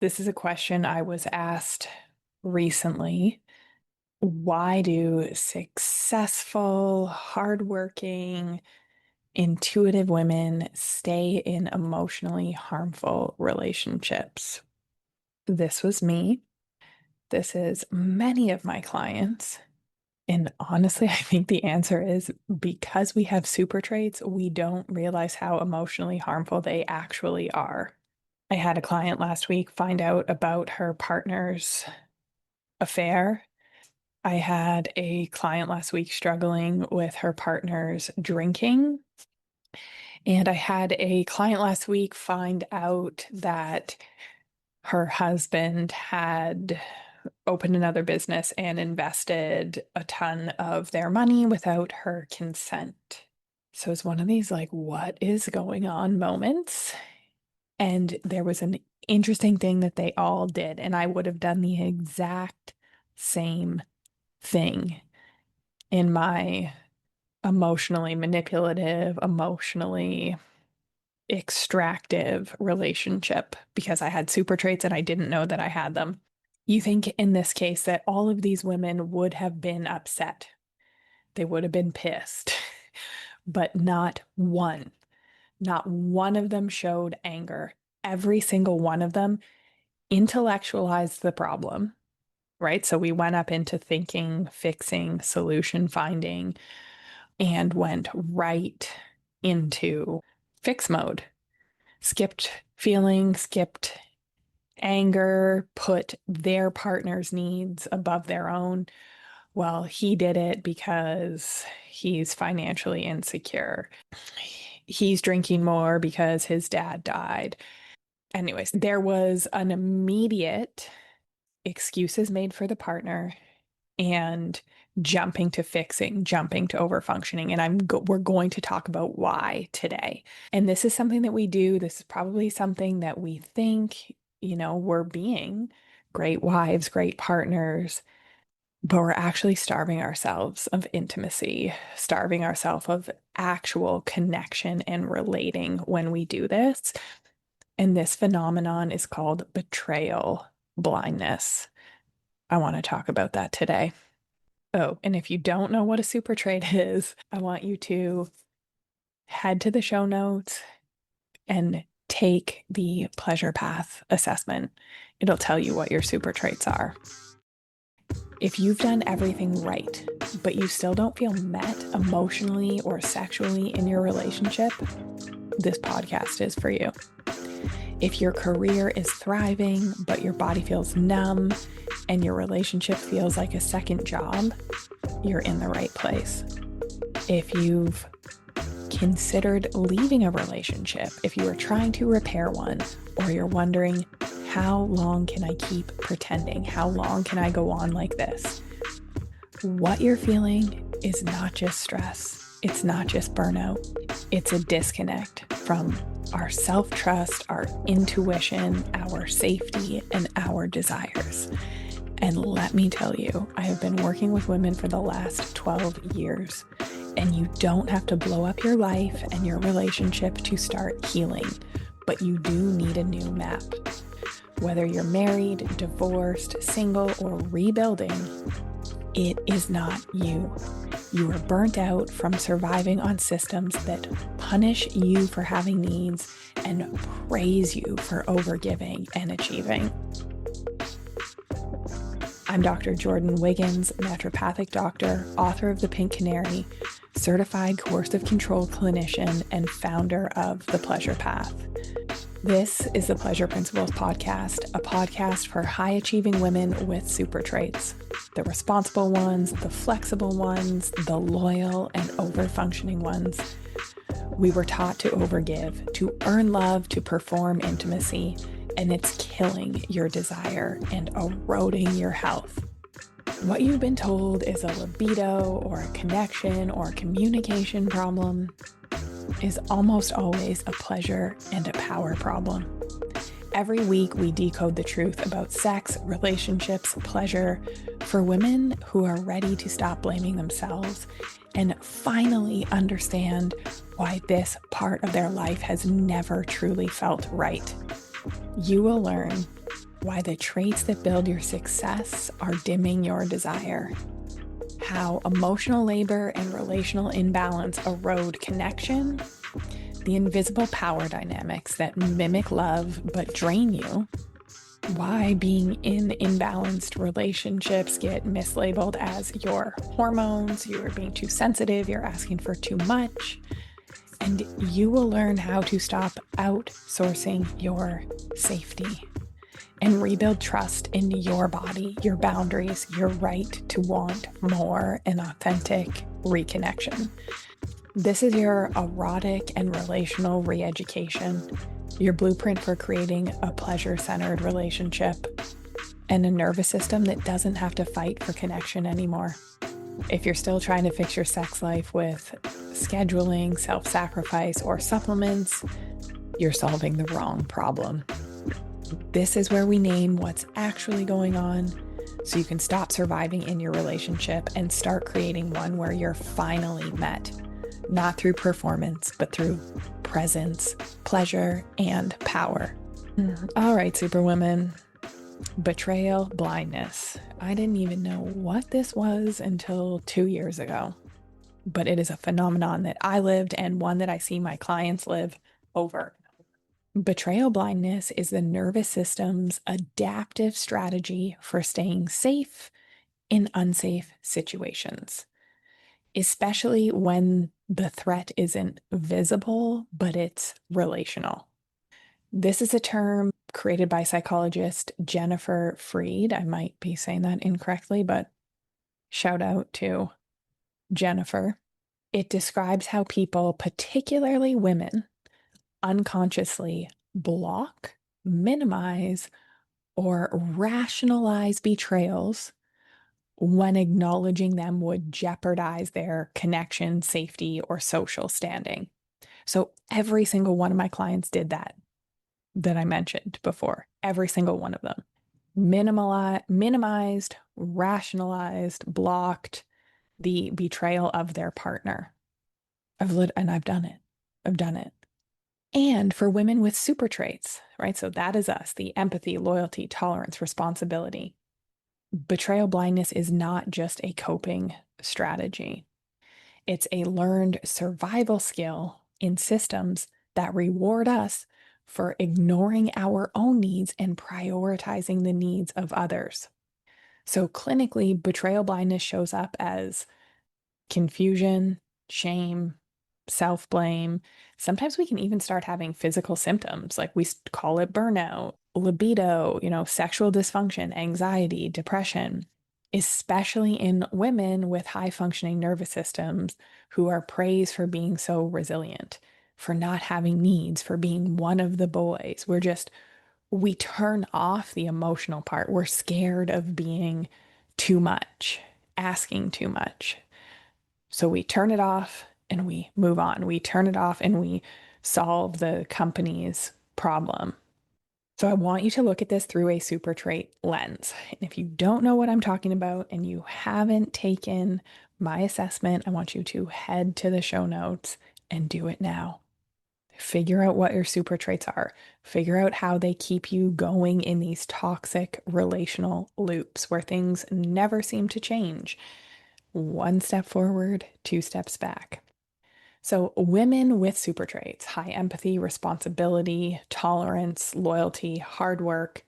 This is a question I was asked recently. Why do successful, hardworking, intuitive women stay in emotionally harmful relationships? This was me. This is many of my clients. And honestly, I think the answer is because we have super traits, we don't realize how emotionally harmful they actually are. I had a client last week find out about her partner's affair. I had a client last week struggling with her partner's drinking. And I had a client last week find out that her husband had opened another business and invested a ton of their money without her consent. So it's one of these, like, what is going on moments? And there was an interesting thing that they all did. And I would have done the exact same thing in my emotionally manipulative, emotionally extractive relationship because I had super traits and I didn't know that I had them. You think in this case that all of these women would have been upset, they would have been pissed, but not one of them showed anger. Every single one of them intellectualized the problem, right? So we went up into thinking, fixing, solution finding, and went right into fix mode. Skipped feeling, skipped anger, put their partner's needs above their own. Well, he did it because he's financially insecure. He's drinking more because his dad died. Anyways, there was an immediate excuses made for the partner and jumping to fixing, jumping to overfunctioning. And we're going to talk about why today. And this is something that we do. This is probably something that we think, we're being great wives, great partners, but we're actually starving ourselves of intimacy, starving ourselves of actual connection and relating when we do this. And this phenomenon is called betrayal blindness. I want to talk about that today. Oh, and if you don't know what a super trait is, I want you to head to the show notes and take the pleasure path assessment. It'll tell you what your super traits are. If you've done everything right, but you still don't feel met emotionally or sexually in your relationship, this podcast is for you. If your career is thriving, but your body feels numb and your relationship feels like a second job, you're in the right place. If you've considered leaving a relationship, if you are trying to repair one, or you're wondering, how long can I keep pretending? How long can I go on like this? What you're feeling is not just stress. It's not just burnout. It's a disconnect from our self-trust, our intuition, our safety, and our desires. And let me tell you, I have been working with women for the last 12 years, and you don't have to blow up your life and your relationship to start healing, but you do need a new map. Whether you're married, divorced, single, or rebuilding, it is not you. You are burnt out from surviving on systems that punish you for having needs and praise you for overgiving and achieving. I'm Dr. Jordan Wiggins, naturopathic doctor, author of The Pink Canary, certified coercive control clinician, and founder of The Pleasure Path. This is the Pleasure Principles Podcast, a podcast for high-achieving women with super traits. The responsible ones, the flexible ones, the loyal and over-functioning ones. We were taught to overgive, to earn love, to perform intimacy, and it's killing your desire and eroding your health. What you've been told is a libido or a connection or a communication problem is almost always a pleasure and a power problem. Every week, we decode the truth about sex, relationships, pleasure for women who are ready to stop blaming themselves and finally understand why this part of their life has never truly felt right. You will learn why the traits that build your success are dimming your desire, how emotional labor and relational imbalance erode connection, the invisible power dynamics that mimic love but drain you, why being in imbalanced relationships get mislabeled as your hormones, you're being too sensitive, you're asking for too much, and you will learn how to stop outsourcing your safety and rebuild trust in your body, your boundaries, your right to want more and authentic reconnection. This is your erotic and relational re education, your blueprint for creating a pleasure centered relationship, and a nervous system that doesn't have to fight for connection anymore. If you're still trying to fix your sex life with scheduling, self sacrifice, or supplements, you're solving the wrong problem. This is where we name what's actually going on so you can stop surviving in your relationship and start creating one where you're finally met, not through performance, but through presence, pleasure, and power. All right, Superwomen. Betrayal, blindness. I didn't even know what this was until 2 years ago, but it is a phenomenon that I lived and one that I see my clients live over. Betrayal blindness is the nervous system's adaptive strategy for staying safe in unsafe situations, especially when the threat isn't visible, but it's relational. This is a term created by psychologist Jennifer Freed. I might be saying that incorrectly, but shout out to Jennifer. It describes how people, particularly women, unconsciously block, minimize, or rationalize betrayals when acknowledging them would jeopardize their connection, safety, or social standing. So every single one of my clients did that I mentioned before. Every single one of them. Minimized, rationalized, blocked the betrayal of their partner. I've done it. I've done it. And for women with super traits, right? So that is us, the empathy, loyalty, tolerance, responsibility. Betrayal blindness is not just a coping strategy. It's a learned survival skill in systems that reward us for ignoring our own needs and prioritizing the needs of others. So clinically, betrayal blindness shows up as confusion, shame, self blame. Sometimes we can even start having physical symptoms, like we call it burnout, libido, sexual dysfunction, anxiety, depression, especially in women with high functioning nervous systems who are praised for being so resilient, for not having needs, for being one of the boys. We turn off the emotional part. We're scared of being too much, asking too much. So we turn it off and we move on. We turn it off and we solve the company's problem. So I want you to look at this through a super trait lens. And if you don't know what I'm talking about and you haven't taken my assessment, I want you to head to the show notes and do it now. Figure out what your super traits are. Figure out how they keep you going in these toxic relational loops where things never seem to change. One step forward, two steps back. So, women with super traits, high empathy, responsibility, tolerance, loyalty, hard work,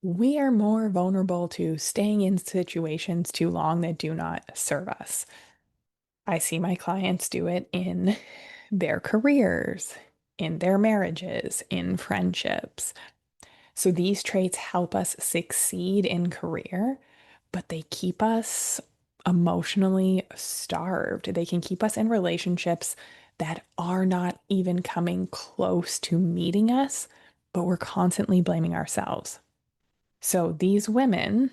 we are more vulnerable to staying in situations too long that do not serve us. I see my clients do it in their careers, in their marriages, in friendships. So these traits help us succeed in career, but they keep us emotionally starved. They can keep us in relationships that are not even coming close to meeting us, but we're constantly blaming ourselves. So these women,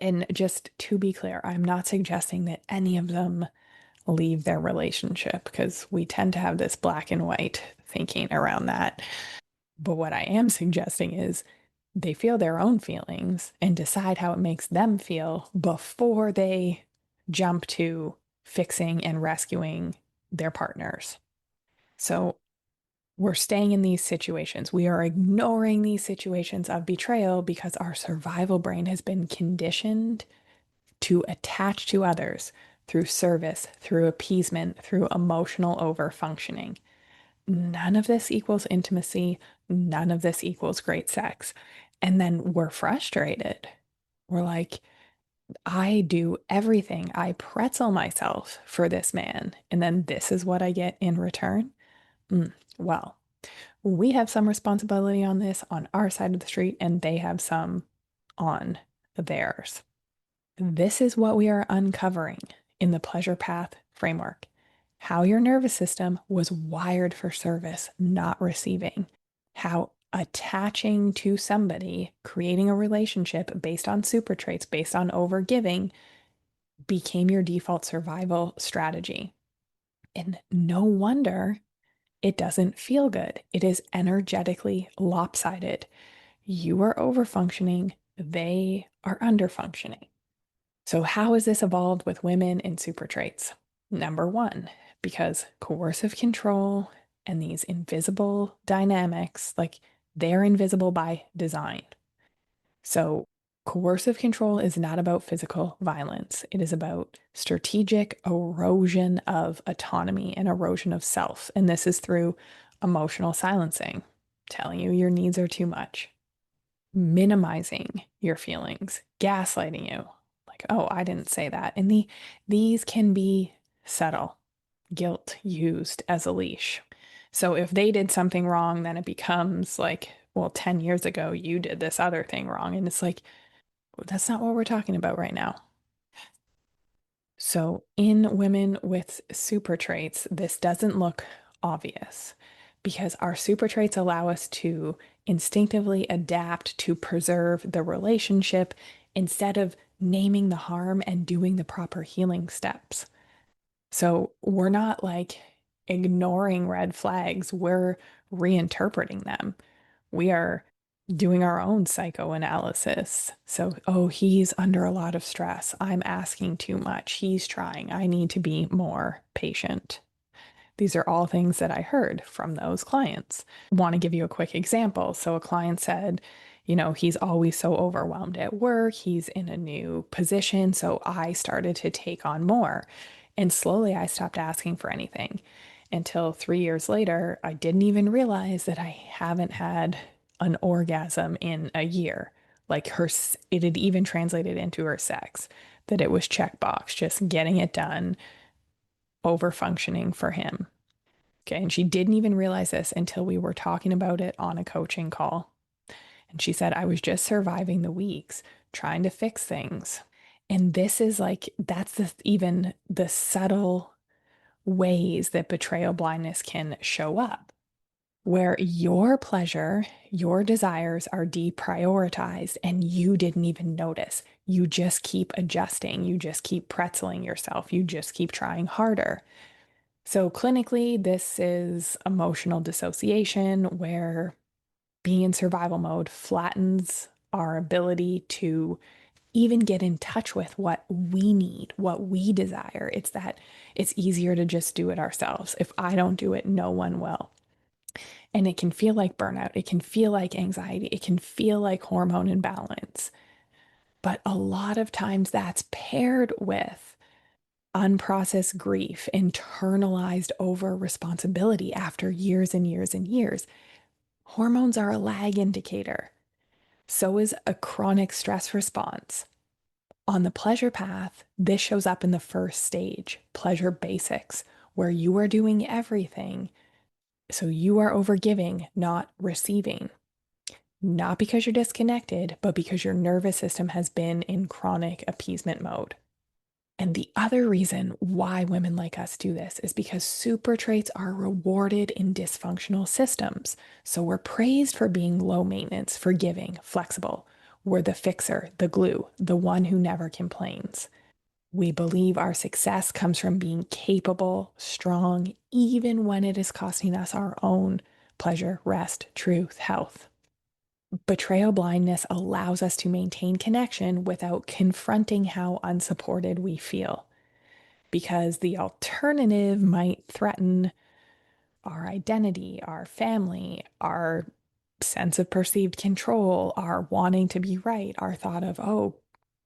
and just to be clear, I'm not suggesting that any of them leave their relationship because we tend to have this black and white thinking around that. But what I am suggesting is they feel their own feelings and decide how it makes them feel before they jump to fixing and rescuing their partners. So We're staying in these situations. We are ignoring these situations of betrayal because our survival brain has been conditioned to attach to others through service, through appeasement, through emotional overfunctioning. None of this equals intimacy. None of this equals great sex. And then we're frustrated. We're like, I do everything. I pretzel myself for this man. And then this is what I get in return. Well, we have some responsibility on this on our side of the street, and they have some on theirs. This is what we are uncovering in the pleasure path framework, how your nervous system was wired for service, not receiving, how attaching to somebody, creating a relationship based on super traits, based on overgiving, became your default survival strategy. And no wonder it doesn't feel good. It is energetically lopsided. You are overfunctioning, they are underfunctioning. So, how has this evolved with women in super traits? Number one, because coercive control and these invisible dynamics, like they're invisible by design. So, coercive control is not about physical violence. It is about strategic erosion of autonomy and erosion of self. And this is through emotional silencing, telling you your needs are too much, minimizing your feelings, gaslighting you. Like, oh, I didn't say that. And these can be subtle, guilt used as a leash. So if they did something wrong, then it becomes like, well, 10 years ago, you did this other thing wrong. And it's like, that's not what we're talking about right now. So in women with super traits, this doesn't look obvious because our super traits allow us to instinctively adapt to preserve the relationship instead of naming the harm and doing the proper healing steps. So we're not like ignoring red flags, we're reinterpreting them. We are doing our own psychoanalysis. So, oh, he's under a lot of stress. I'm asking too much. He's trying. I need to be more patient. These are all things that I heard from those clients. Want to give you a quick example. So, a client said, he's always so overwhelmed at work. He's in a new position. So, I started to take on more. And slowly I stopped asking for anything until 3 years later, I didn't even realize that I haven't had an orgasm in a year. Like it had even translated into her sex, that it was checkbox, just getting it done, over functioning for him. Okay. And she didn't even realize this until we were talking about it on a coaching call. And she said, I was just surviving the weeks, trying to fix things. And this is like, that's even the subtle ways that betrayal blindness can show up, where your pleasure, your desires are deprioritized and you didn't even notice. You just keep adjusting, you just keep pretzeling yourself, you just keep trying harder. So, clinically, this is emotional dissociation, where being in survival mode flattens our ability to even get in touch with what we need, what we desire. It's that it's easier to just do it ourselves. If I don't do it, no one will. And it can feel like burnout. It can feel like anxiety. It can feel like hormone imbalance. But a lot of times that's paired with unprocessed grief, internalized over responsibility after years and years and years. Hormones are a lag indicator. So is a chronic stress response. On the pleasure path, this shows up in the first stage, pleasure basics, where you are doing everything. So you are overgiving, not receiving. Not because you're disconnected, but because your nervous system has been in chronic appeasement mode. And the other reason why women like us do this is because super traits are rewarded in dysfunctional systems. So we're praised for being low maintenance, forgiving, flexible. We're the fixer, the glue, the one who never complains. We believe our success comes from being capable, strong, even when it is costing us our own pleasure, rest, truth, health. Betrayal blindness allows us to maintain connection without confronting how unsupported we feel, because the alternative might threaten our identity, our family, our sense of perceived control, our wanting to be right, our thought of, oh,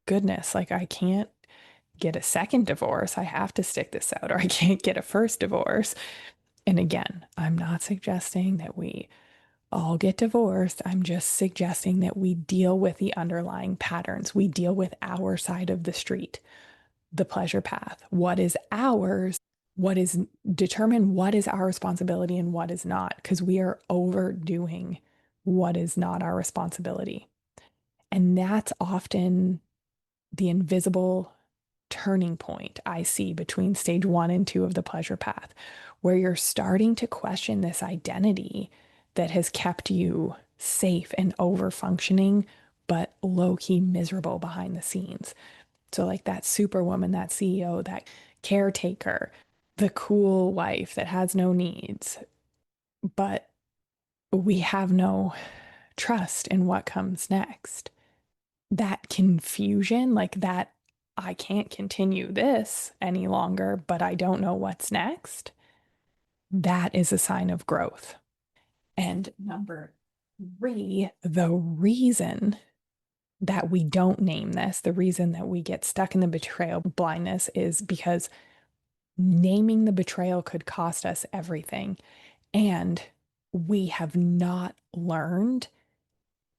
goodness, like I can't get a second divorce. I have to stick this out, or I can't get a first divorce. And again, I'm not suggesting that we all get divorced. I'm just suggesting that we deal with the underlying patterns. We deal with our side of the street, the pleasure path. What is ours? What is determine what is our responsibility and what is not, because we are overdoing what is not our responsibility. And that's often the invisible turning point I see between stage 1 and 2 of the pleasure path, where you're starting to question this identity that has kept you safe and over functioning, but low key miserable behind the scenes. So, like that superwoman, that CEO, that caretaker, the cool wife that has no needs, but we have no trust in what comes next. That confusion, like that, I can't continue this any longer, but I don't know what's next. That is a sign of growth. And number three, the reason that we don't name this, the reason that we get stuck in the betrayal blindness is because naming the betrayal could cost us everything. And we have not learned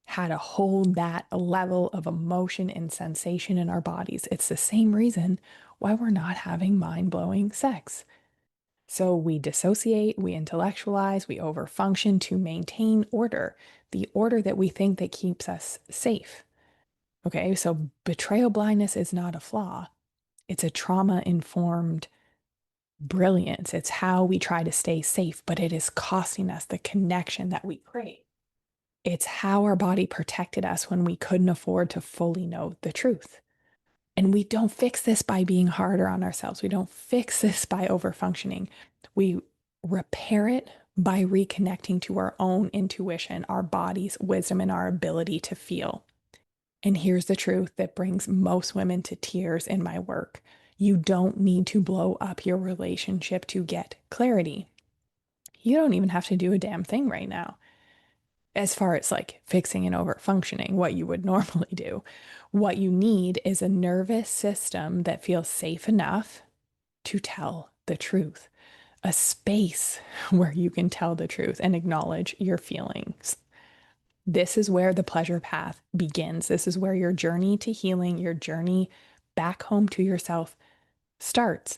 how to hold that level of emotion and sensation in our bodies. It's the same reason why we're not having mind blowing sex. So we dissociate, we intellectualize, we overfunction to maintain order, the order that we think that keeps us safe. Okay, so betrayal blindness is not a flaw. It's a trauma informed brilliance. It's how we try to stay safe, but it is costing us the connection that we crave. It's how our body protected us when we couldn't afford to fully know the truth. And we don't fix this by being harder on ourselves. We don't fix this by overfunctioning. We repair it by reconnecting to our own intuition, our body's wisdom, and our ability to feel. And here's the truth that brings most women to tears in my work. You don't need to blow up your relationship to get clarity. You don't even have to do a damn thing right now as far as like fixing and over functioning, what you would normally do. What you need is a nervous system that feels safe enough to tell the truth, a space where you can tell the truth and acknowledge your feelings. This is where the pleasure path begins. This is where your journey to healing, your journey back home to yourself starts.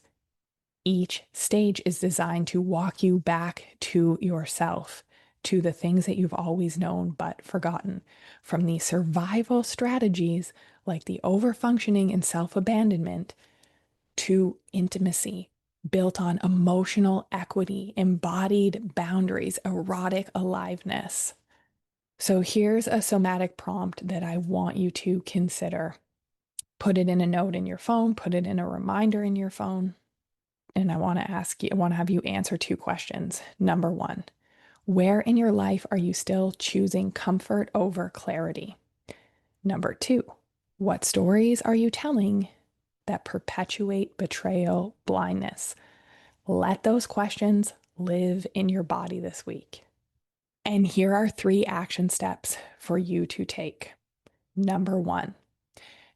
Each stage is designed to walk you back to yourself, to the things that you've always known but forgotten. From the survival strategies like the overfunctioning and self abandonment to intimacy built on emotional equity, embodied boundaries, erotic aliveness. So here's a somatic prompt that I want you to consider. Put it in a note in your phone, put it in a reminder in your phone. And I want to have you answer two questions. Number one, where in your life are you still choosing comfort over clarity? Number two, what stories are you telling that perpetuate betrayal blindness? Let those questions live in your body this week. And here are 3 action steps for you to take. Number one,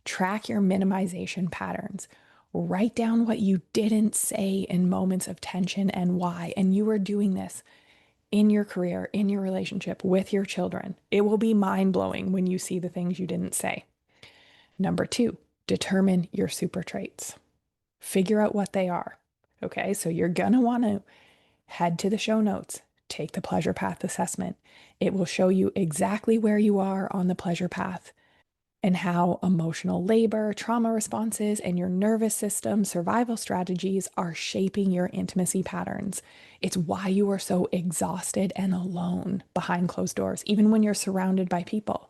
track your minimization patterns. Write down what you didn't say in moments of tension and why. And you are doing this in your career, in your relationship, with your children. It will be mind blowing when you see the things you didn't say. Number two, determine your super traits. Figure out what they are. Okay, so you're going to want to head to the show notes, take the pleasure path assessment. It will show you exactly where you are on the pleasure path and how emotional labor, trauma responses, and your nervous system survival strategies are shaping your intimacy patterns. It's why you are so exhausted and alone behind closed doors, even when you're surrounded by people.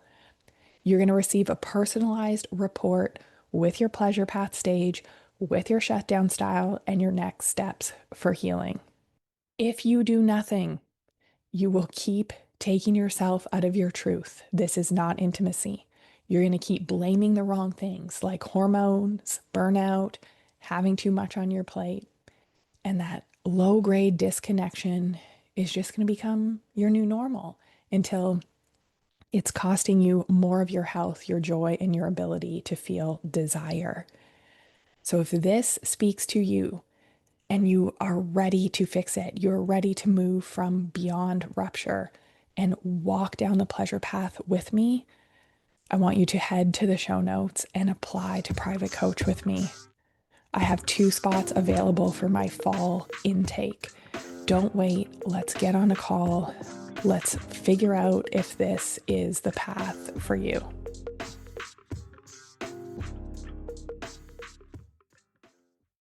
You're going to receive a personalized report with your pleasure path stage, with your shutdown style, and your next steps for healing. If you do nothing, you will keep taking yourself out of your truth. This is not intimacy. You're going to keep blaming the wrong things like hormones, burnout, having too much on your plate, and that low grade disconnection is just going to become your new normal until it's costing you more of your health, your joy, and your ability to feel desire. So if this speaks to you and you are ready to fix it, you're ready to move from beyond rupture and walk down the pleasure path with me, I want you to head to the show notes and apply to private coach with me. I have 2 spots available for my fall intake. Don't wait. Let's get on a call. Let's figure out if this is the path for you.